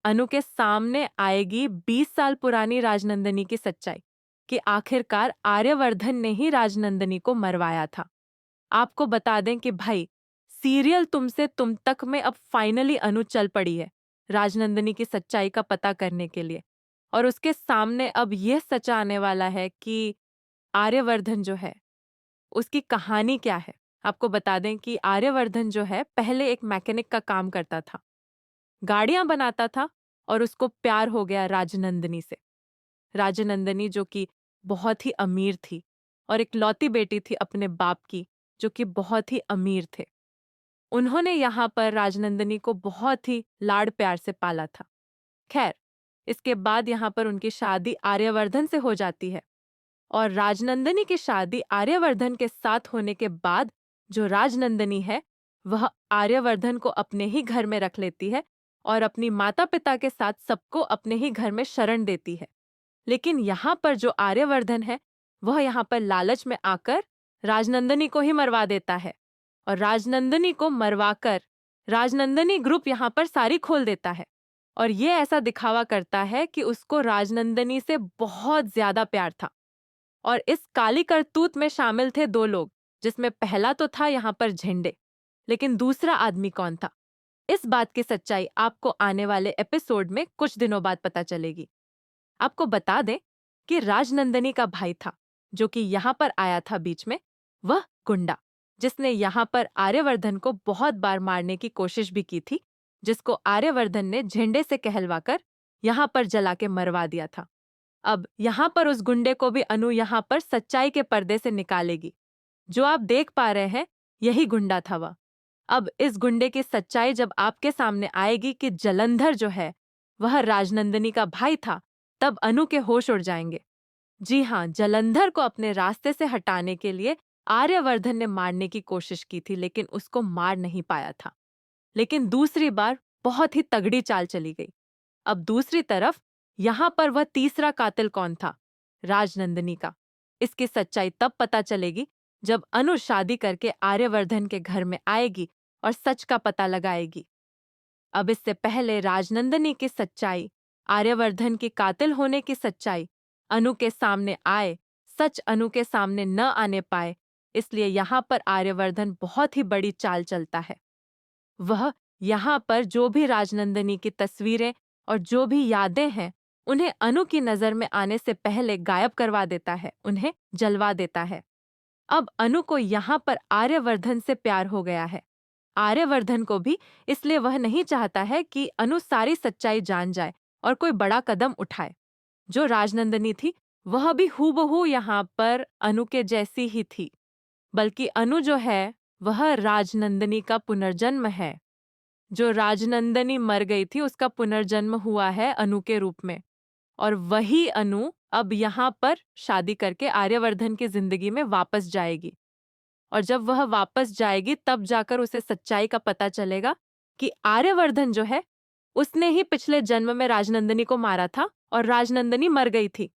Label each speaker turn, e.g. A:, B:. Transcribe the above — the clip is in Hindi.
A: अनु के सामने आएगी 20 साल पुरानी राजनंदिनी की सच्चाई कि आखिरकार आर्यवर्धन ने ही राजनंदिनी को मरवाया था। आपको बता दें कि भाई, सीरियल तुमसे तुम तक में अब फाइनली अनु चल पड़ी है राजनंदिनी की सच्चाई का पता करने के लिए। और उसके सामने अब यह सच आने वाला है कि आर्यवर्धन जो है उसकी कहानी क्या है। आपको बता दें कि आर्यवर्धन जो है पहले एक मैकेनिक का काम करता था, गाड़ियां बनाता था, और उसको प्यार हो गया राजनंदिनी से। राजनंदिनी जो कि बहुत ही अमीर थी और इकलौती बेटी थी अपने बाप की, जो कि बहुत ही अमीर थे। उन्होंने यहाँ पर राजनंदिनी को बहुत ही लाड़ प्यार से पाला था। खैर, इसके बाद यहाँ पर उनकी शादी आर्यवर्धन से हो जाती है, और राजनंदिनी की शादी आर्यवर्धन के साथ होने के बाद जो राजनंदिनी है वह आर्यवर्धन को अपने ही घर में रख लेती है और अपनी माता पिता के साथ सबको अपने ही घर में शरण देती है। लेकिन यहाँ पर जो आर्यवर्धन है वह यहाँ पर लालच में आकर राजनंदिनी को ही मरवा देता है, और राजनंदिनी को मरवाकर राजनंदिनी ग्रुप यहाँ पर सारी खोल देता है। और ये ऐसा दिखावा करता है कि उसको राजनंदिनी से बहुत ज्यादा प्यार था। और इस काली करतूत में शामिल थे दो लोग, जिसमें पहला तो था यहाँ पर झंडे, लेकिन दूसरा आदमी कौन था, इस बात की सच्चाई आपको आने वाले एपिसोड में कुछ दिनों बाद पता चलेगी। आपको बता दें कि राजनंदिनी का भाई था, जो कि यहाँ पर आया था बीच में, वह गुंडा, जिसने यहाँ पर आर्यवर्धन को बहुत बार मारने की कोशिश भी की थी, जिसको आर्यवर्धन ने झंडे से कहलवाकर यहाँ पर जला के मरवा दिया था। अब यहाँ पर उस गुंडे को भी अनु यहाँ पर सच्चाई के पर्दे से निकालेगी। जो आप देख पा रहे हैं, यही गुंडा था वह। अब इस गुंडे की सच्चाई जब आपके सामने आएगी कि जलंधर जो है वह राजनंदिनी का भाई था, तब अनु के होश उड़ जाएंगे। जी हाँ, जलंधर को अपने रास्ते से हटाने के लिए आर्यवर्धन ने मारने की कोशिश की थी, लेकिन उसको मार नहीं पाया था। लेकिन दूसरी बार बहुत ही तगड़ी चाल चली गई। अब दूसरी तरफ यहाँ पर वह तीसरा कातिल कौन था, राजनंदिनी का। इसकी सच्चाई तब पता चलेगी जब अनु शादी करके आर्यवर्धन के घर में आएगी और सच का पता लगाएगी। अब इससे पहले राजनंदिनी की सच्चाई, आर्यवर्धन की कातिल होने की सच्चाई अनु के सामने आए, सच अनु के सामने न आने पाए, इसलिए यहाँ पर आर्यवर्धन बहुत ही बड़ी चाल चलता है। वह यहाँ पर जो भी राजनंदिनी की तस्वीरें और जो भी यादें हैं, उन्हें अनु की नजर में आने से पहले गायब करवा देता है, उन्हें जलवा देता है। अब अनु को यहाँ पर आर्यवर्धन से प्यार हो गया है। आर्यवर्धन को भी, इसलिए वह नहीं चाहता है कि अनु सारी सच्चाई जान जाए और कोई बड़ा कदम उठाए। जो राजनंदिनी थी वह भी हूबहू यहाँ पर अनु के जैसी ही थी, बल्कि अनु जो है वह राजनंदिनी का पुनर्जन्म है। जो राजनंदिनी मर गई थी उसका पुनर्जन्म हुआ है अनु के रूप में, और वही अनु अब यहाँ पर शादी करके आर्यवर्धन की जिंदगी में वापस जाएगी। और जब वह वापस जाएगी तब जाकर उसे सच्चाई का पता चलेगा कि आर्यवर्धन जो है उसने ही पिछले जन्म में राजनंदिनी को मारा था और राजनंदिनी मर गई थी।